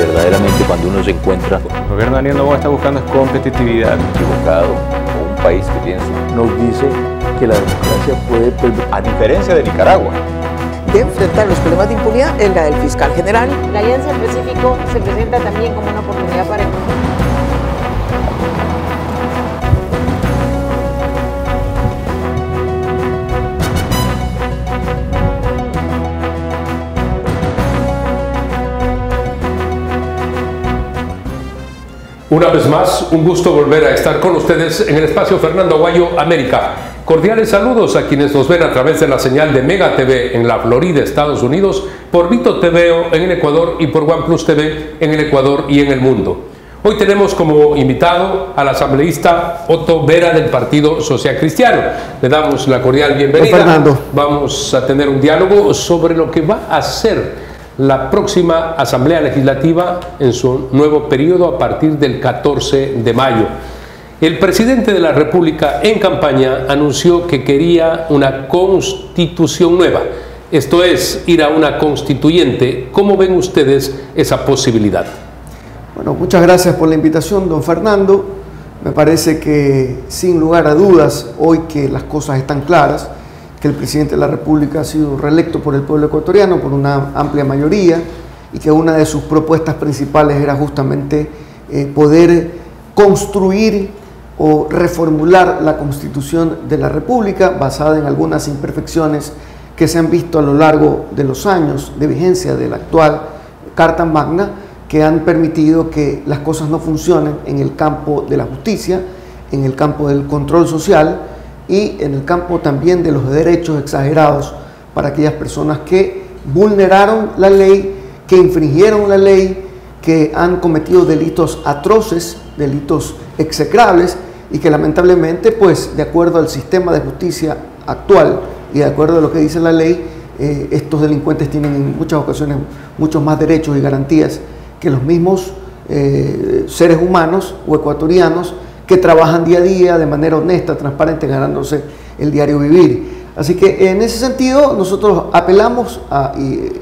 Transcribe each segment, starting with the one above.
verdaderamente cuando uno se encuentra El gobierno de Daniel Noboa está buscando competitividad. equivocado o un país que tiene nos dice que la democracia puede, a diferencia de Nicaragua, de enfrentar los problemas de impunidad es la del fiscal general. La Alianza del Pacífico se presenta también como una oportunidad para el mundo. Una vez más, un gusto volver a estar con ustedes en el espacio Fernando Aguayo América. Cordiales saludos a quienes nos ven a través de la señal de Mega TV en la Florida, Estados Unidos, por Vito TVO en el Ecuador y por OnePlus TV en el Ecuador y en el mundo. Hoy tenemos como invitado al asambleísta Otto Vera del Partido Social Cristiano. Le damos la cordial bienvenida. Fernando. Vamos a tener un diálogo sobre lo que va a ser la próxima Asamblea Legislativa en su nuevo periodo a partir del 14 de mayo. El presidente de la República en campaña anunció que quería una constitución nueva, esto es, ir a una constituyente. ¿Cómo ven ustedes esa posibilidad? Bueno, muchas gracias por la invitación, don Fernando. Me parece que, sin lugar a dudas, hoy que las cosas están claras, que el presidente de la República ha sido reelecto por el pueblo ecuatoriano por una amplia mayoría y que una de sus propuestas principales era justamente poder construir o reformular la Constitución de la República basada en algunas imperfecciones que se han visto a lo largo de los años de vigencia de la actual Carta Magna, que han permitido que las cosas no funcionen en el campo de la justicia, en el campo del control social y en el campo también de los derechos exagerados para aquellas personas que vulneraron la ley, que infringieron la ley, que han cometido delitos atroces, delitos execrables y que lamentablemente, pues, de acuerdo al sistema de justicia actual y de acuerdo a lo que dice la ley, estos delincuentes tienen en muchas ocasiones muchos más derechos y garantías que los mismos seres humanos o ecuatorianos que trabajan día a día de manera honesta, transparente, ganándose el diario vivir. Así que en ese sentido nosotros apelamos y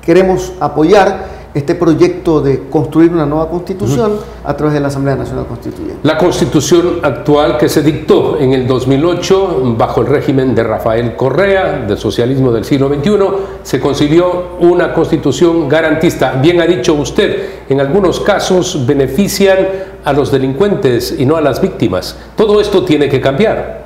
queremos apoyar este proyecto de construir una nueva constitución a través de la Asamblea Nacional Constituyente. La constitución actual que se dictó en el 2008 bajo el régimen de Rafael Correa, del socialismo del siglo XXI, se concibió una constitución garantista. Bien ha dicho usted, en algunos casos benefician a los delincuentes y no a las víctimas. Todo esto tiene que cambiar.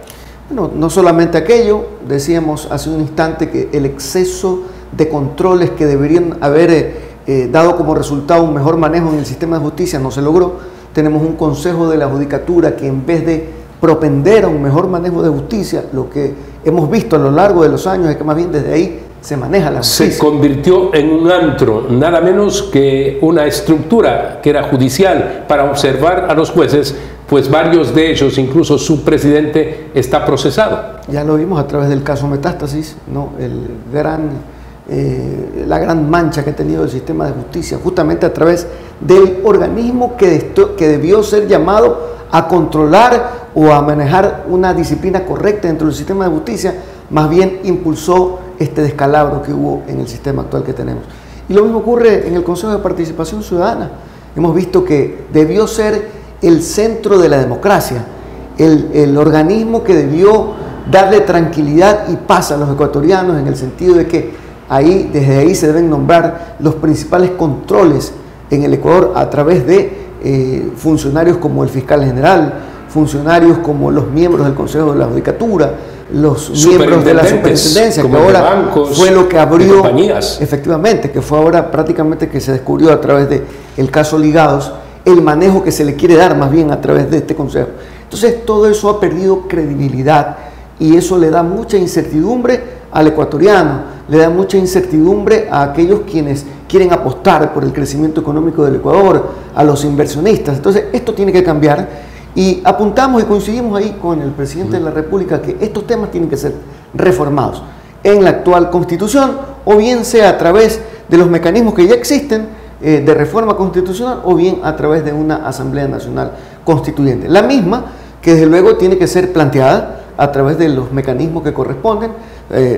Bueno, no solamente aquello, decíamos hace un instante que el exceso de controles que deberían haber dado como resultado un mejor manejo en el sistema de justicia no se logró. Tenemos un Consejo de la Judicatura que, en vez de propender a un mejor manejo de justicia, lo que hemos visto a lo largo de los años es que más bien desde ahí se maneja la justicia. Se convirtió en un antro, nada menos que una estructura que era judicial para observar a los jueces, pues varios de ellos, incluso su presidente, está procesado. Ya lo vimos a través del caso Metástasis, ¿no? La gran mancha que ha tenido el sistema de justicia, justamente a través del organismo que debió ser llamado a controlar o a manejar una disciplina correcta dentro del sistema de justicia, más bien impulsó este descalabro que hubo en el sistema actual que tenemos. Y lo mismo ocurre en el Consejo de Participación Ciudadana. Hemos visto que debió ser el centro de la democracia, el organismo que debió darle tranquilidad y paz a los ecuatorianos, en el sentido de que desde ahí se deben nombrar los principales controles en el Ecuador a través de funcionarios como el fiscal general, funcionarios como los miembros del Consejo de la Judicatura, los miembros de la superintendencia, que ahora bancos, fue lo que abrió, efectivamente, que fue ahora prácticamente que se descubrió a través del caso Ligados, el manejo que se le quiere dar más bien a través de este Consejo. Entonces todo eso ha perdido credibilidad y eso le da mucha incertidumbre al ecuatoriano, le da mucha incertidumbre a aquellos quienes quieren apostar por el crecimiento económico del Ecuador, a los inversionistas. Entonces esto tiene que cambiar y apuntamos y coincidimos ahí con el presidente de la República que estos temas tienen que ser reformados en la actual Constitución, o bien sea a través de los mecanismos que ya existen de reforma constitucional, o bien a través de una Asamblea Nacional Constituyente. La misma que desde luego tiene que ser planteada a través de los mecanismos que corresponden,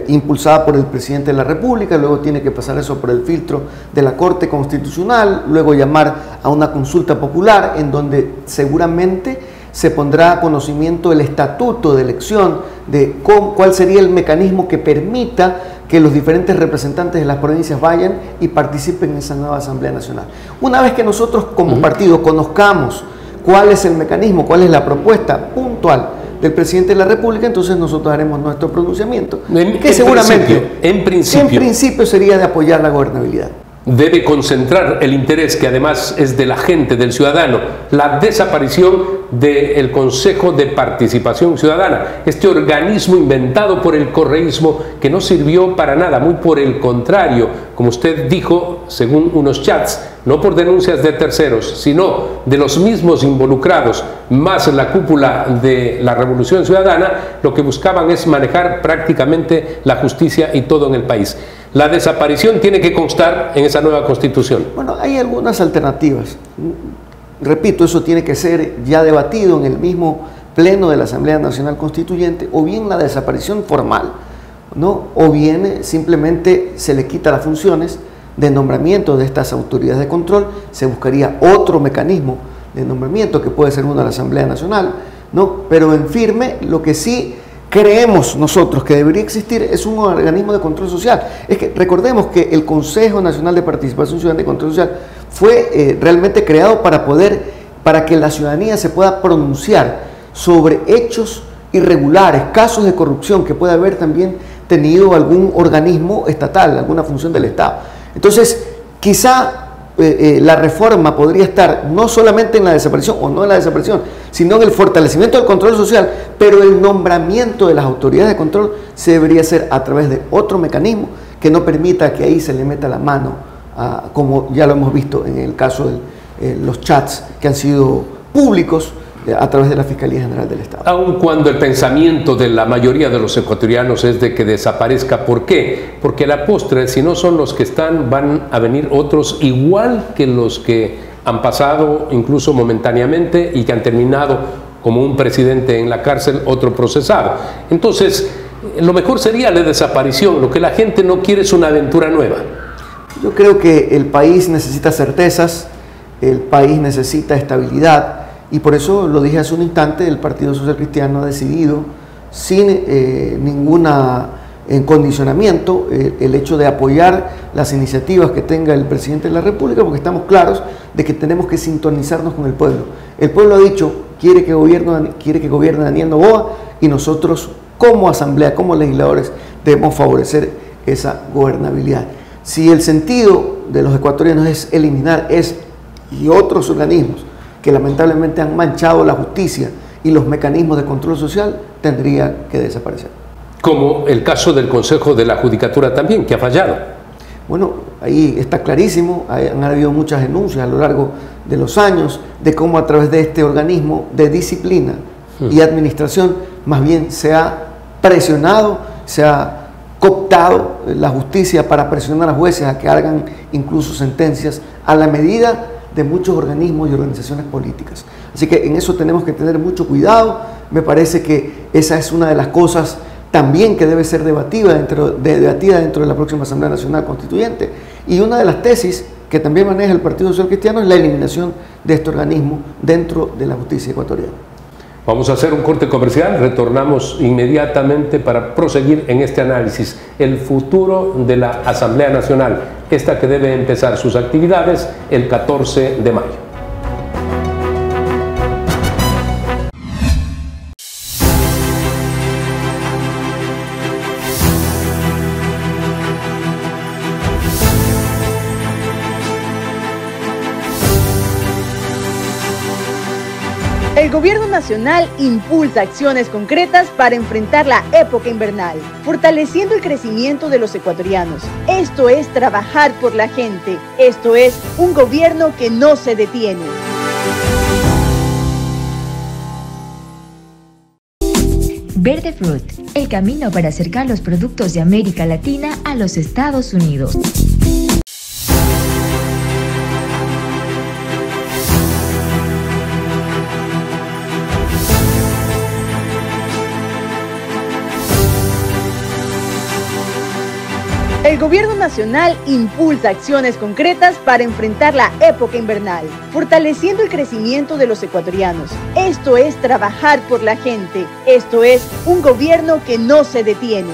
impulsada por el presidente de la República, luego tiene que pasar eso por el filtro de la Corte Constitucional, luego llamar a una consulta popular en donde seguramente se pondrá a conocimiento el estatuto de elección de cuál sería el mecanismo que permita que los diferentes representantes de las provincias vayan y participen en esa nueva Asamblea Nacional. Una vez que nosotros como partido conozcamos cuál es el mecanismo, cuál es la propuesta puntual del presidente de la República, entonces nosotros haremos nuestro pronunciamiento, que seguramente en principio sería de apoyar la gobernabilidad. Debe concentrar el interés, que además es de la gente, del ciudadano, la desaparición del Consejo de Participación Ciudadana, este organismo inventado por el correísmo que no sirvió para nada, muy por el contrario, como usted dijo, según unos chats, no por denuncias de terceros, sino de los mismos involucrados, más la cúpula de la Revolución Ciudadana, lo que buscaban es manejar prácticamente la justicia y todo en el país. La desaparición tiene que constar en esa nueva Constitución. Bueno, hay algunas alternativas. Repito, eso tiene que ser ya debatido en el mismo pleno de la Asamblea Nacional Constituyente, o bien la desaparición formal, ¿no? O bien simplemente se le quita las funciones de nombramiento de estas autoridades de control, se buscaría otro mecanismo de nombramiento que puede ser uno de la Asamblea Nacional, ¿no? Pero en firme, lo que sí creemos nosotros que debería existir es un organismo de control social. Es que recordemos que el Consejo Nacional de Participación Ciudadana y Control Social fue realmente creado para que la ciudadanía se pueda pronunciar sobre hechos irregulares, casos de corrupción que pueda haber también tenido algún organismo estatal, alguna función del Estado. Entonces, quizá la reforma podría estar no solamente en la desaparición o no en la desaparición, sino en el fortalecimiento del control social, pero el nombramiento de las autoridades de control se debería hacer a través de otro mecanismo que no permita que ahí se le meta la mano, como ya lo hemos visto en el caso de los chats que han sido públicos a través de la Fiscalía General del Estado. Aun cuando el pensamiento de la mayoría de los ecuatorianos es de que desaparezca, ¿por qué? Porque a la postre, si no son los que están, van a venir otros igual que los que han pasado incluso momentáneamente y que han terminado como un presidente en la cárcel, otro procesado. Entonces, lo mejor sería la desaparición. Lo que la gente no quiere es una aventura nueva. Yo creo que el país necesita certezas, el país necesita estabilidad, y por eso lo dije hace un instante, el Partido Social Cristiano ha decidido, sin ningún condicionamiento, el hecho de apoyar las iniciativas que tenga el presidente de la República, porque estamos claros de que tenemos que sintonizarnos con el pueblo. El pueblo ha dicho, quiere que gobierne Daniel Noboa, y nosotros como asamblea, como legisladores, debemos favorecer esa gobernabilidad. Si el sentido de los ecuatorianos es eliminar y otros organismos que lamentablemente han manchado la justicia y los mecanismos de control social, tendría que desaparecer. Como el caso del Consejo de la Judicatura también, que ha fallado. Bueno, ahí está clarísimo, han habido muchas denuncias a lo largo de los años de cómo a través de este organismo de disciplina y administración, más bien se ha presionado, se ha cooptado la justicia para presionar a jueces a que hagan incluso sentencias a la medida de muchos organismos y organizaciones políticas. Así que en eso tenemos que tener mucho cuidado. Me parece que esa es una de las cosas también que debe ser debatida dentro de la próxima Asamblea Nacional Constituyente. Y una de las tesis que también maneja el Partido Social Cristiano es la eliminación de este organismo dentro de la justicia ecuatoriana. Vamos a hacer un corte comercial, retornamos inmediatamente para proseguir en este análisis. El futuro de la Asamblea Nacional, esta que debe empezar sus actividades el 14 de mayo. El Gobierno Nacional impulsa acciones concretas para enfrentar la época invernal, fortaleciendo el crecimiento de los ecuatorianos. Esto es trabajar por la gente. Esto es un gobierno que no se detiene. Verde Fruit, el camino para acercar los productos de América Latina a los Estados Unidos. El Gobierno Nacional impulsa acciones concretas para enfrentar la época invernal, fortaleciendo el crecimiento de los ecuatorianos. Esto es trabajar por la gente. Esto es un gobierno que no se detiene.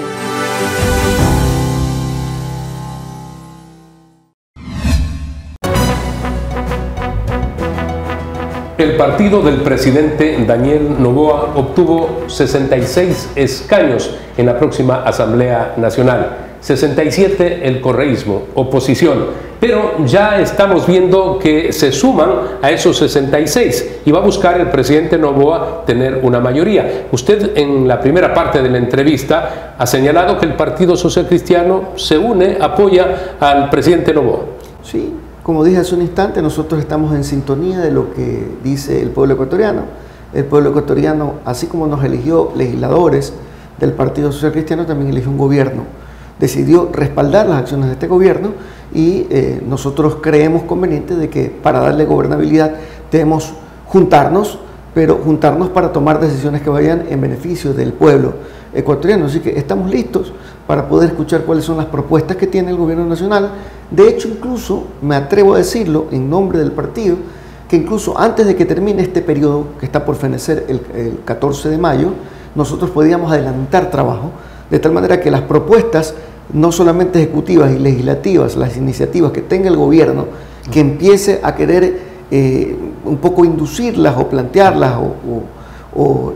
El partido del presidente Daniel Noboa obtuvo 66 escaños en la próxima Asamblea Nacional, 67 el correísmo, oposición, pero ya estamos viendo que se suman a esos 66 y va a buscar el presidente Noboa tener una mayoría. Usted en la primera parte de la entrevista ha señalado que el Partido Social Cristiano se une, apoya al presidente Noboa. Sí. Como dije hace un instante, nosotros estamos en sintonía de lo que dice el pueblo ecuatoriano. El pueblo ecuatoriano, así como nos eligió legisladores del Partido Social Cristiano, también eligió un gobierno. Decidió respaldar las acciones de este gobierno y nosotros creemos conveniente de que para darle gobernabilidad debemos juntarnos, pero juntarnos para tomar decisiones que vayan en beneficio del pueblo ecuatoriano. Así que estamos listos para poder escuchar cuáles son las propuestas que tiene el gobierno nacional. De hecho, incluso me atrevo a decirlo en nombre del partido, que incluso antes de que termine este periodo que está por fenecer el 14 de mayo, nosotros podíamos adelantar trabajo, de tal manera que las propuestas, no solamente ejecutivas y legislativas, las iniciativas que tenga el gobierno, que empiece a querer un poco inducirlas o plantearlas o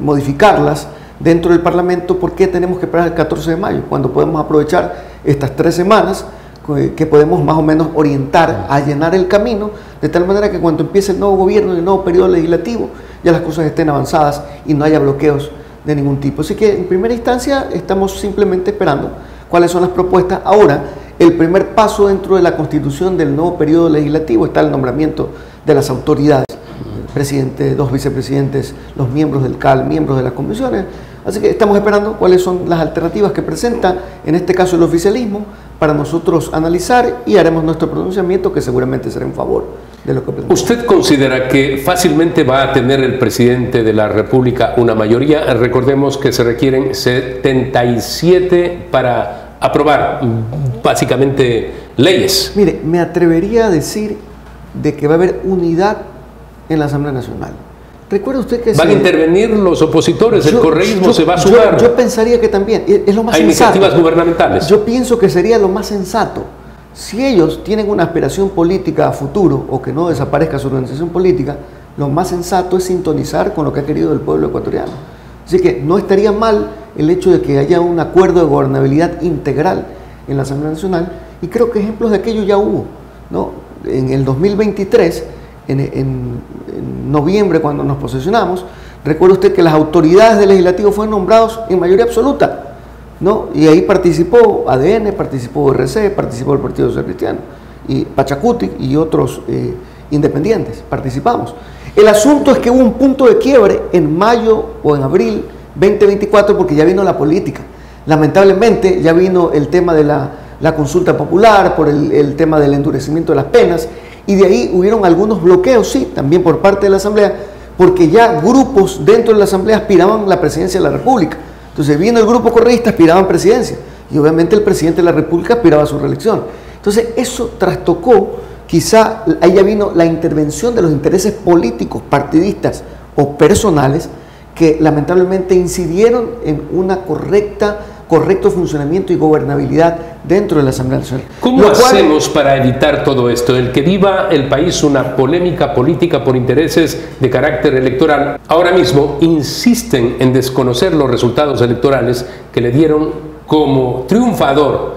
modificarlas dentro del Parlamento. ¿Por qué tenemos que esperar el 14 de mayo? Cuando podemos aprovechar estas 3 semanas que podemos más o menos orientar a llenar el camino, de tal manera que cuando empiece el nuevo gobierno, el nuevo periodo legislativo, ya las cosas estén avanzadas y no haya bloqueos de ningún tipo. Así que en primera instancia estamos simplemente esperando cuáles son las propuestas. Ahora, el primer paso dentro de la constitución del nuevo periodo legislativo está el nombramiento de las autoridades, el presidente, 2 vicepresidentes, los miembros del CAL, miembros de las comisiones. Así que estamos esperando cuáles son las alternativas que presenta, en este caso el oficialismo, para nosotros analizar y haremos nuestro pronunciamiento, que seguramente será en favor de lo que planteamos. ¿Usted considera que fácilmente va a tener el presidente de la República una mayoría? Recordemos que se requieren 77 para aprobar básicamente leyes. Mire, me atrevería a decir de que va a haber unidad en la Asamblea Nacional. ¿Recuerda usted que van a intervenir los opositores, el correísmo se va a sumar? Yo pensaría que también, es lo más sensato. Hay iniciativas gubernamentales. Yo pienso que sería lo más sensato. Si ellos tienen una aspiración política a futuro o que no desaparezca su organización política, lo más sensato es sintonizar con lo que ha querido el pueblo ecuatoriano. Así que no estaría mal el hecho de que haya un acuerdo de gobernabilidad integral en la Asamblea Nacional, y creo que ejemplos de aquello ya hubo, ¿no? En el 2023, en noviembre, cuando nos posesionamos, recuerda usted que las autoridades del legislativo fueron nombrados en mayoría absoluta, ¿no? Y ahí participó ADN, participó RC, participó el Partido Social Cristiano, y Pachacuti y otros independientes, participamos. El asunto es que hubo un punto de quiebre en mayo o en abril 2024, porque ya vino la política. Lamentablemente ya vino el tema de la consulta popular, por el tema del endurecimiento de las penas, y de ahí hubieron algunos bloqueos, sí, también por parte de la Asamblea, porque ya grupos dentro de la Asamblea aspiraban la presidencia de la República. Entonces vino el grupo correísta, aspiraban presidencia, y obviamente el presidente de la República aspiraba a su reelección. Entonces eso trastocó, quizá ahí ya vino la intervención de los intereses políticos, partidistas o personales, que lamentablemente incidieron en una correcto funcionamiento y gobernabilidad dentro de la Asamblea Nacional. ¿Cómo hacemos para evitar todo esto? El que viva el país una polémica política por intereses de carácter electoral. Ahora mismo insisten en desconocer los resultados electorales que le dieron como triunfador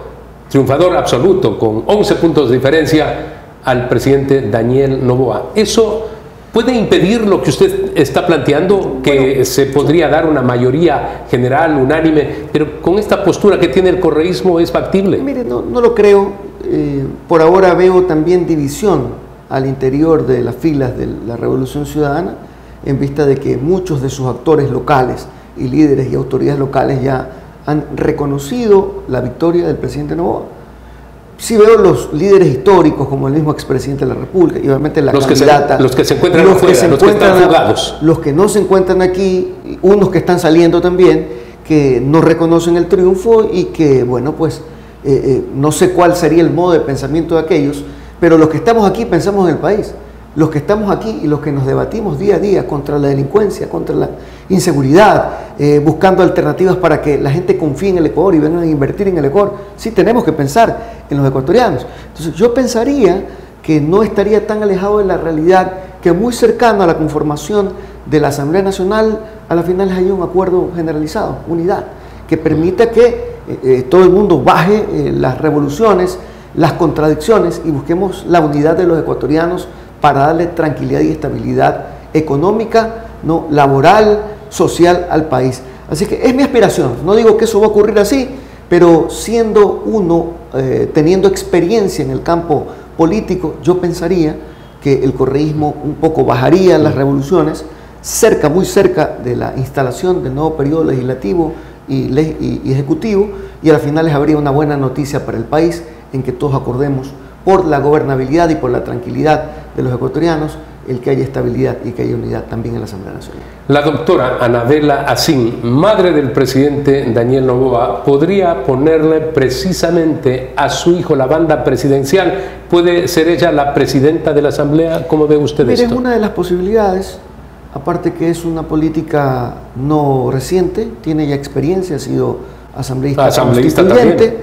absoluto, con 11 puntos de diferencia, al presidente Daniel Noboa. ¿Eso puede impedir lo que usted está planteando, que se podría dar una mayoría general, unánime, pero con esta postura que tiene el correísmo es factible? Mire, no lo creo. Por ahora veo también división al interior de las filas de la Revolución Ciudadana, en vista de que muchos de sus actores locales y líderes y autoridades locales ya han reconocido la victoria del presidente Noboa. Sí veo los líderes históricos, como el mismo expresidente de la República, y obviamente la candidata. Los que se encuentran afuera, los que están fugados. Los que no se encuentran aquí, unos que están saliendo también, que no reconocen el triunfo y que, bueno, pues no sé cuál sería el modo de pensamiento de aquellos, pero los que estamos aquí pensamos en el país. Los que estamos aquí y los que nos debatimos día a día contra la delincuencia, contra la inseguridad, buscando alternativas para que la gente confíe en el Ecuador y vengan a invertir en el Ecuador, sí tenemos que pensar en los ecuatorianos. Entonces yo pensaría que no estaría tan alejado de la realidad, que muy cercano a la conformación de la Asamblea Nacional, a la final haya un acuerdo generalizado, unidad, que permita que todo el mundo baje las revoluciones, las contradicciones y busquemos la unidad de los ecuatorianos para darle tranquilidad y estabilidad económica, ¿no?, laboral, social al país. Así que es mi aspiración, no digo que eso va a ocurrir así, pero siendo uno, teniendo experiencia en el campo político, yo pensaría que el correísmo un poco bajaría las revoluciones, muy cerca de la instalación del nuevo periodo legislativo y ejecutivo, y al final les habría una buena noticia para el país en que todos acordemos por la gobernabilidad y por la tranquilidad de los ecuatorianos, el que haya estabilidad y que haya unidad también en la Asamblea Nacional. La doctora Anabela Asín, madre del presidente Daniel Noboa, ¿podría ponerle precisamente a su hijo la banda presidencial? ¿Puede ser ella la presidenta de la Asamblea? ¿Cómo ve usted esto? Es una de las posibilidades, aparte que es una política no reciente, tiene ya experiencia, ha sido asambleísta constituyente,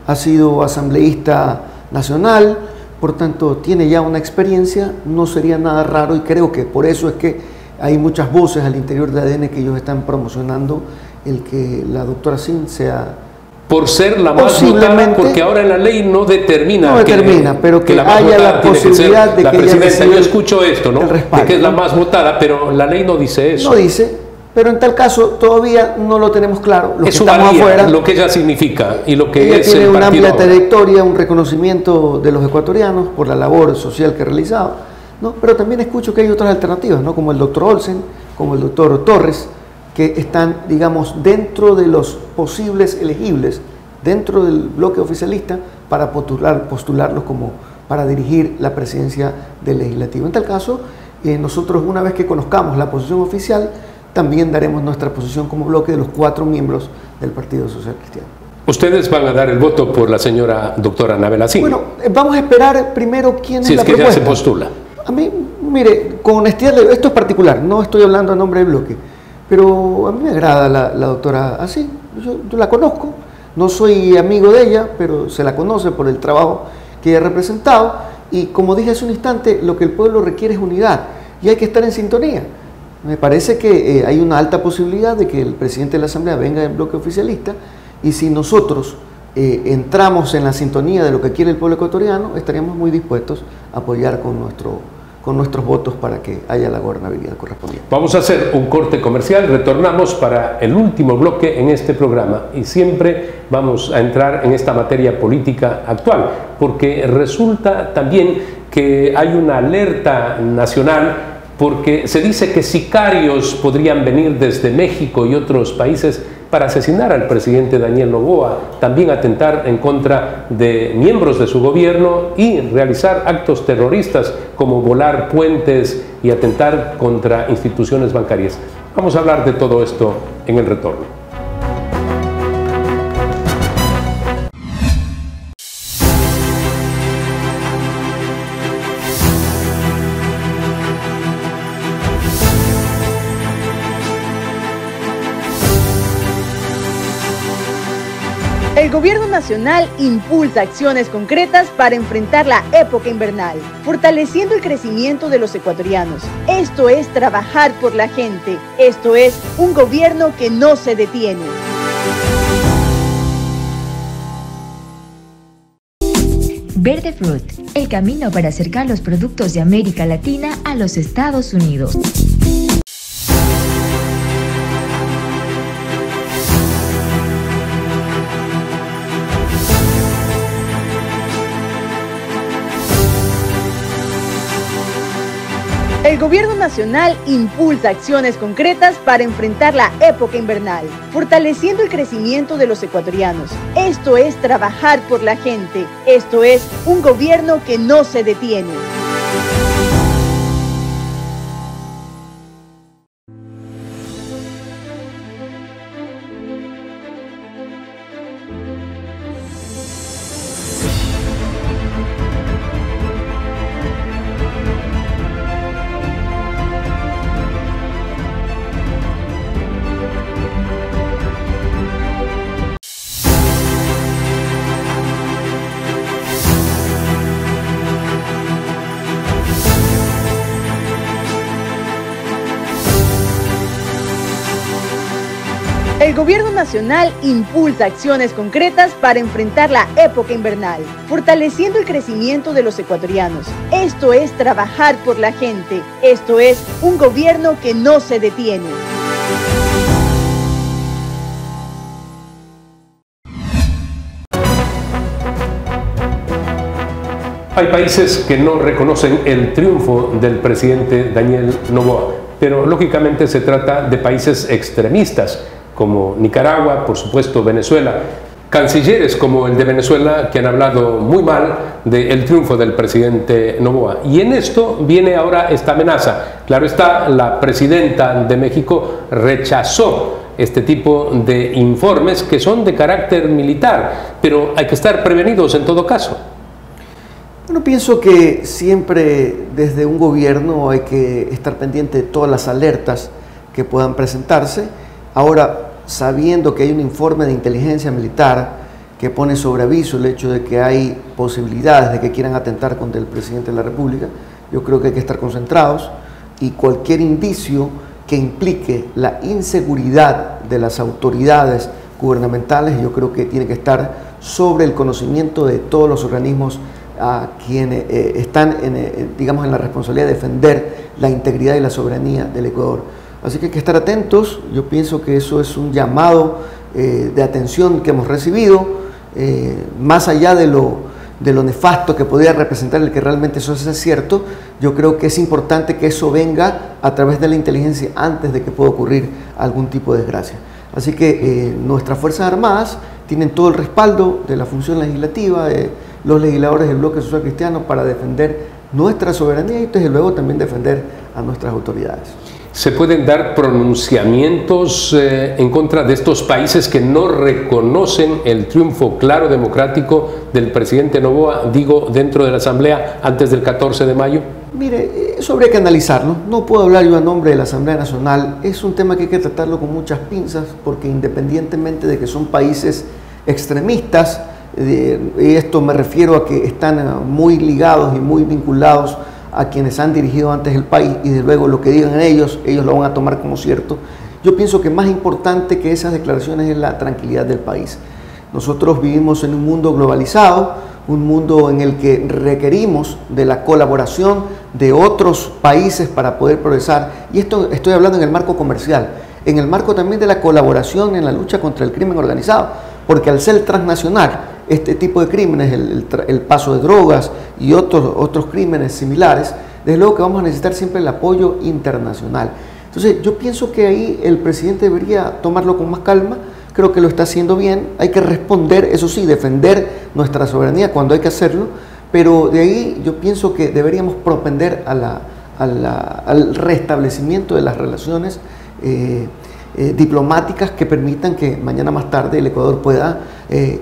ha sido asambleísta nacional, por tanto tiene ya una experiencia, no sería nada raro y creo que por eso es que hay muchas voces al interior de ADN que ellos están promocionando el que la doctora Asín sea... Por ser la más votada, porque ahora en la ley no determina, pero que haya la posibilidad de la que presidenta. Yo escucho esto, ¿no? Respaldo, de que es la más votada, pero la ley no dice eso. No dice, pero en tal caso todavía no lo tenemos claro. Los eso que estamos afuera, lo que ella significa y lo que ella es tiene el una amplia ahora. trayectoria, un reconocimiento de los ecuatorianos por la labor social que ha realizado, ¿no? Pero también escucho que hay otras alternativas, ¿no?, como el doctor Olsen, como el doctor Torres, que están, digamos, dentro de los posibles elegibles, dentro del bloque oficialista, para postularlos como para dirigir la presidencia del legislativo. En tal caso, nosotros, una vez que conozcamos la posición oficial, también daremos nuestra posición como bloque de los 4 miembros del Partido Social Cristiano. ¿Ustedes van a dar el voto por la señora doctora Anabela Asín? Bueno, vamos a esperar primero quién es la propuesta. Si es que ella se postula. A mí, mire, con honestidad, esto es particular, no estoy hablando a nombre del bloque, pero a mí me agrada la doctora Asín, yo la conozco, no soy amigo de ella, pero se la conoce por el trabajo que ella ha representado, y como dije hace un instante, lo que el pueblo requiere es unidad, y hay que estar en sintonía. Me parece que hay una alta posibilidad de que el presidente de la Asamblea venga del bloque oficialista, y si nosotros entramos en la sintonía de lo que quiere el pueblo ecuatoriano, estaríamos muy dispuestos a apoyar con nuestros votos para que haya la gobernabilidad correspondiente. Vamos a hacer un corte comercial, retornamos para el último bloque en este programa y siempre vamos a entrar en esta materia política actual, porque resulta también que hay una alerta nacional, porque se dice que sicarios podrían venir desde México y otros países para asesinar al presidente Daniel Noboa, también atentar en contra de miembros de su gobierno y realizar actos terroristas como volar puentes y atentar contra instituciones bancarias. Vamos a hablar de todo esto en el retorno. El Gobierno Nacional impulsa acciones concretas para enfrentar la época invernal, fortaleciendo el crecimiento de los ecuatorianos. Esto es trabajar por la gente. Esto es un gobierno que no se detiene. Verde Fruit, el camino para acercar los productos de América Latina a los Estados Unidos. El Gobierno Nacional impulsa acciones concretas para enfrentar la época invernal, fortaleciendo el crecimiento de los ecuatorianos. Esto es trabajar por la gente. Esto es un gobierno que no se detiene. El Gobierno Nacional impulsa acciones concretas para enfrentar la época invernal, fortaleciendo el crecimiento de los ecuatorianos. Esto es trabajar por la gente. Esto es un gobierno que no se detiene. Hay países que no reconocen el triunfo del presidente Daniel Noboa, pero lógicamente se trata de países extremistas como Nicaragua, por supuesto Venezuela, cancilleres como el de Venezuela que han hablado muy mal del triunfo del presidente Noboa. Y en esto viene ahora esta amenaza. Claro está, la presidenta de México rechazó este tipo de informes que son de carácter militar, pero hay que estar prevenidos en todo caso. Bueno, pienso que siempre desde un gobierno hay que estar pendiente de todas las alertas que puedan presentarse. Ahora, sabiendo que hay un informe de inteligencia militar que pone sobre aviso el hecho de que hay posibilidades de que quieran atentar contra el presidente de la República, yo creo que hay que estar concentrados y cualquier indicio que implique la inseguridad de las autoridades gubernamentales, yo creo que tiene que estar sobre el conocimiento de todos los organismos a quienes están digamos, en la responsabilidad de defender la integridad y la soberanía del Ecuador. Así que hay que estar atentos. Yo pienso que eso es un llamado de atención que hemos recibido, más allá de lo nefasto que podría representar el que realmente eso sea cierto. Yo creo que es importante que eso venga a través de la inteligencia antes de que pueda ocurrir algún tipo de desgracia. Así que nuestras Fuerzas Armadas tienen todo el respaldo de la función legislativa, los legisladores del Bloque Social Cristiano para defender nuestra soberanía y desde luego también defender a nuestras autoridades. ¿Se pueden dar pronunciamientos en contra de estos países que no reconocen el triunfo claro democrático del presidente Noboa, digo, dentro de la Asamblea antes del 14 de mayo? Mire, eso habría que analizarlo. No puedo hablar yo a nombre de la Asamblea Nacional. Es un tema que hay que tratarlo con muchas pinzas porque independientemente de que son países extremistas, y esto me refiero a que están muy ligados y muy vinculados a quienes han dirigido antes el país y desde luego lo que digan ellos lo van a tomar como cierto. Yo pienso que más importante que esas declaraciones es la tranquilidad del país. Nosotros vivimos en un mundo globalizado, un mundo en el que requerimos de la colaboración de otros países para poder progresar, y esto estoy hablando en el marco comercial, en el marco también de la colaboración en la lucha contra el crimen organizado, porque al ser transnacional, este tipo de crímenes, el paso de drogas y otros crímenes similares, desde luego que vamos a necesitar siempre el apoyo internacional. Entonces yo pienso que ahí el presidente debería tomarlo con más calma, creo que lo está haciendo bien, hay que responder, eso sí, defender nuestra soberanía cuando hay que hacerlo, pero de ahí yo pienso que deberíamos propender al restablecimiento de las relaciones diplomáticas que permitan que mañana más tarde el Ecuador pueda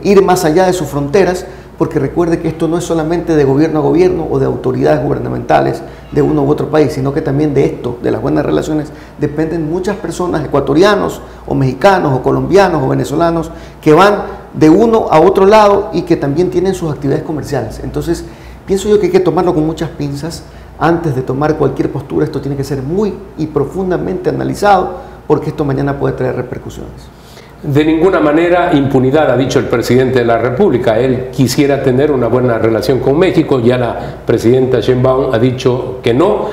ir más allá de sus fronteras, porque recuerde que esto no es solamente de gobierno a gobierno o de autoridades gubernamentales de uno u otro país, sino que también de esto, de las buenas relaciones, dependen muchas personas, ecuatorianos o mexicanos o colombianos o venezolanos, que van de uno a otro lado y que también tienen sus actividades comerciales. Entonces, pienso yo que hay que tomarlo con muchas pinzas. Antes de tomar cualquier postura, esto tiene que ser muy y profundamente analizado, porque esto mañana puede traer repercusiones. De ninguna manera impunidad, ha dicho el presidente de la República. Él quisiera tener una buena relación con México, ya la presidenta Sheinbaum ha dicho que no.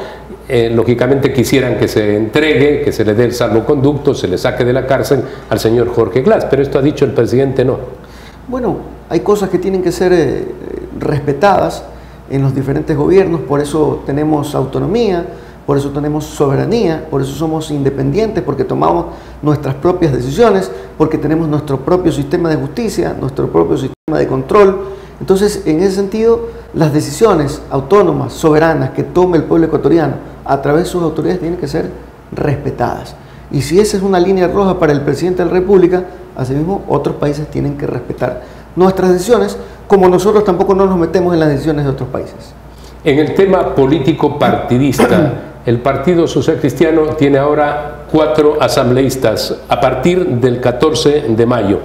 Lógicamente quisieran que se entregue, que se le dé el salvoconducto, se le saque de la cárcel al señor Jorge Glass, pero esto ha dicho el presidente no. Bueno, hay cosas que tienen que ser respetadas en los diferentes gobiernos, por eso tenemos autonomía, por eso tenemos soberanía, por eso somos independientes, porque tomamos nuestras propias decisiones, porque tenemos nuestro propio sistema de justicia, nuestro propio sistema de control. Entonces, en ese sentido, las decisiones autónomas, soberanas que tome el pueblo ecuatoriano a través de sus autoridades tienen que ser respetadas. Y si esa es una línea roja para el presidente de la República, asimismo otros países tienen que respetar nuestras decisiones, como nosotros tampoco no nos metemos en las decisiones de otros países. En el tema político partidista, el Partido Social Cristiano tiene ahora 4 asambleístas a partir del 14 de mayo.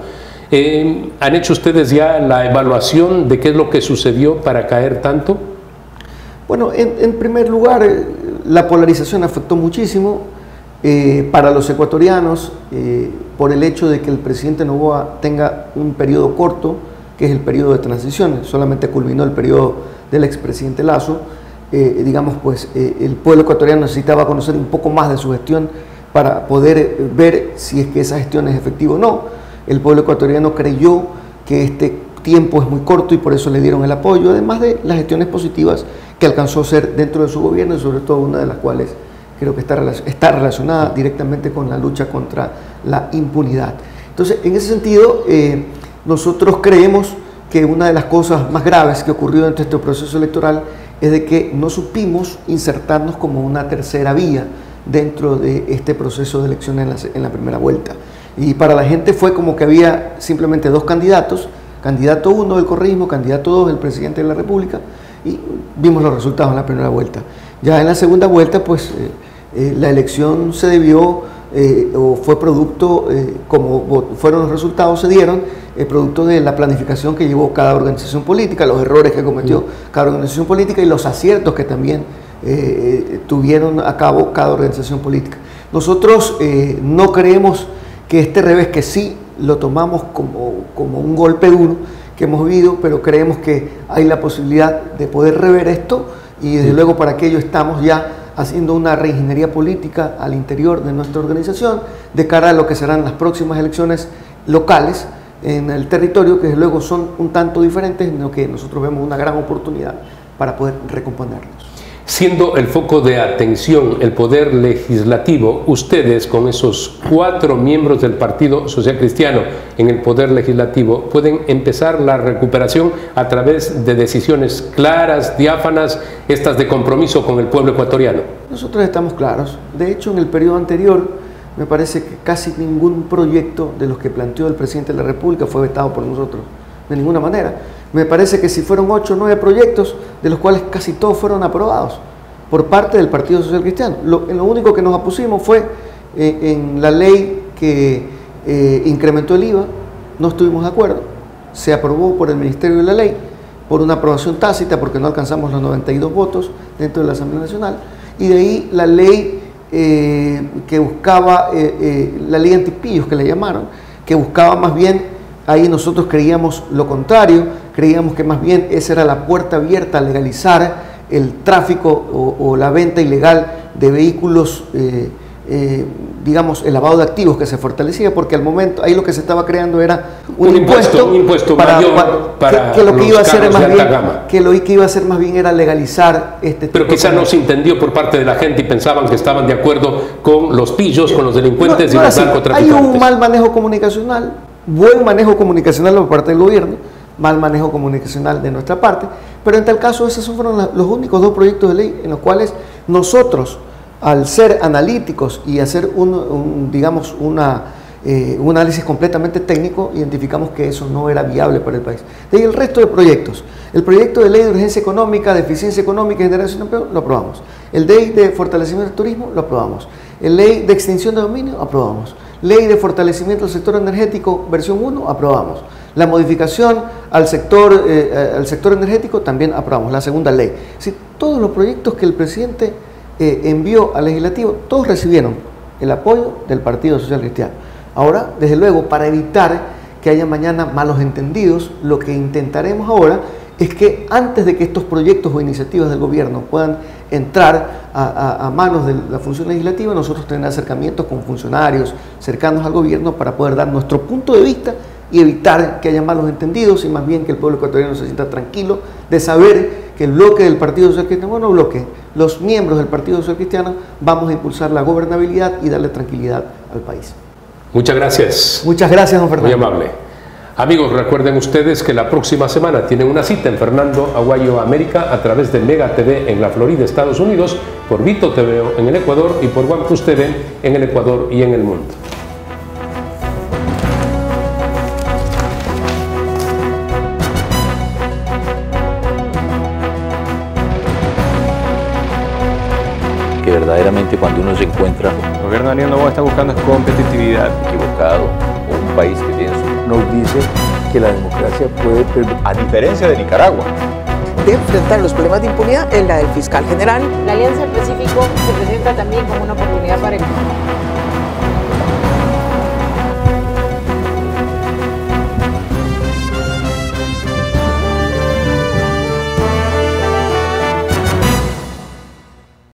¿Han hecho ustedes ya la evaluación de qué es lo que sucedió para caer tanto? Bueno, en primer lugar, la polarización afectó muchísimo. para los ecuatorianos, por el hecho de que el presidente Noboa tenga un periodo corto, que es el periodo de transición, solamente culminó el periodo del expresidente Lasso, digamos, pues el pueblo ecuatoriano necesitaba conocer un poco más de su gestión para poder ver si es que esa gestión es efectiva o no. El pueblo ecuatoriano creyó que este tiempo es muy corto y por eso le dieron el apoyo, además de las gestiones positivas que alcanzó a hacer dentro de su gobierno y sobre todo una de las cuales creo que está relacionada directamente con la lucha contra la impunidad. Entonces, en ese sentido, nosotros creemos que una de las cosas más graves que ocurrió dentro de este proceso electoral es de que no supimos insertarnos como una tercera vía dentro de este proceso de elecciones en la primera vuelta. Y para la gente fue como que había simplemente dos candidatos, candidato 1 del correísmo, candidato 2 el presidente de la República, y vimos los resultados en la primera vuelta. Ya en la segunda vuelta, pues la elección se debió o fue producto, como fueron los resultados, se dieron producto de la planificación que llevó cada organización política, los errores que cometió cada organización política y los aciertos que también tuvieron a cabo cada organización política. Nosotros no creemos que este revés, que sí lo tomamos como un golpe duro que hemos vivido, pero creemos que hay la posibilidad de poder rever esto y desde luego para aquello estamos ya haciendo una reingeniería política al interior de nuestra organización de cara a lo que serán las próximas elecciones locales en el territorio, que desde luego son un tanto diferentes, en lo que nosotros vemos una gran oportunidad para poder recomponernos. Siendo el foco de atención el poder legislativo, ustedes con esos 4 miembros del Partido Social Cristiano en el poder legislativo pueden empezar la recuperación a través de decisiones claras, diáfanas, estas de compromiso con el pueblo ecuatoriano. Nosotros estamos claros. De hecho, en el periodo anterior me parece que casi ningún proyecto de los que planteó el presidente de la República fue vetado por nosotros, de ninguna manera. Me parece que si fueron 8 o 9 proyectos, de los cuales casi todos fueron aprobados por parte del Partido Social Cristiano. Lo único que nos opusimos fue en la ley que incrementó el IVA, no estuvimos de acuerdo, se aprobó por el Ministerio de la Ley, por una aprobación tácita, porque no alcanzamos los 92 votos dentro de la Asamblea Nacional, y de ahí la ley que buscaba, la ley antipillos que le llamaron, que buscaba más bien, ahí nosotros creíamos lo contrario, creíamos que más bien esa era la puerta abierta a legalizar el tráfico o la venta ilegal de vehículos, digamos, el lavado de activos que se fortalecía, porque al momento ahí lo que se estaba creando era un impuesto para que lo que iba a hacer más bien, que lo que iba a hacer más bien era legalizar este tipo. Pero quizá no se entendió por parte de la gente y pensaban que estaban de acuerdo con los pillos, con los delincuentes y los narcotraficantes. Hay un mal manejo comunicacional, buen manejo comunicacional por parte del gobierno, mal manejo comunicacional de nuestra parte, pero en tal caso esos fueron los únicos 2 proyectos de ley en los cuales nosotros, al ser analíticos y hacer digamos, un análisis completamente técnico, identificamos que eso no era viable para el país. De ahí el resto de proyectos. El proyecto de ley de urgencia económica, de eficiencia económica y generación de empleo, lo aprobamos. El ley de fortalecimiento del turismo, lo aprobamos. El ley de extinción de dominio, aprobamos. Ley de fortalecimiento del sector energético, versión 1, aprobamos. La modificación al sector energético, también aprobamos. La segunda ley. Sí, todos los proyectos que el presidente envió al legislativo, todos recibieron el apoyo del Partido Social Cristiano. Ahora, desde luego, para evitar que haya mañana malos entendidos, lo que intentaremos ahora es que antes de que estos proyectos o iniciativas del gobierno puedan entrar a manos de la función legislativa, nosotros tener acercamientos con funcionarios cercanos al gobierno para poder dar nuestro punto de vista y evitar que haya malos entendidos y más bien que el pueblo ecuatoriano se sienta tranquilo de saber que el bloque del Partido Social Cristiano, bueno, bloque, los miembros del Partido Social Cristiano vamos a impulsar la gobernabilidad y darle tranquilidad al país. Muchas gracias. Muchas gracias, don Fernando. Muy amable. Amigos, recuerden ustedes que la próxima semana tienen una cita en Fernando Aguayo América a través de Mega TV en la Florida, Estados Unidos, por Vito TV en el Ecuador y por OnePlus TV en el Ecuador y en el mundo. Que verdaderamente cuando uno se encuentra El gobierno de Daniel Noboa está buscando competitividad. equivocado o un país que tiene nos dice que la democracia puede, a diferencia de Nicaragua, de enfrentar los problemas de impunidad es la del fiscal general. La Alianza del Pacífico se presenta también como una oportunidad para el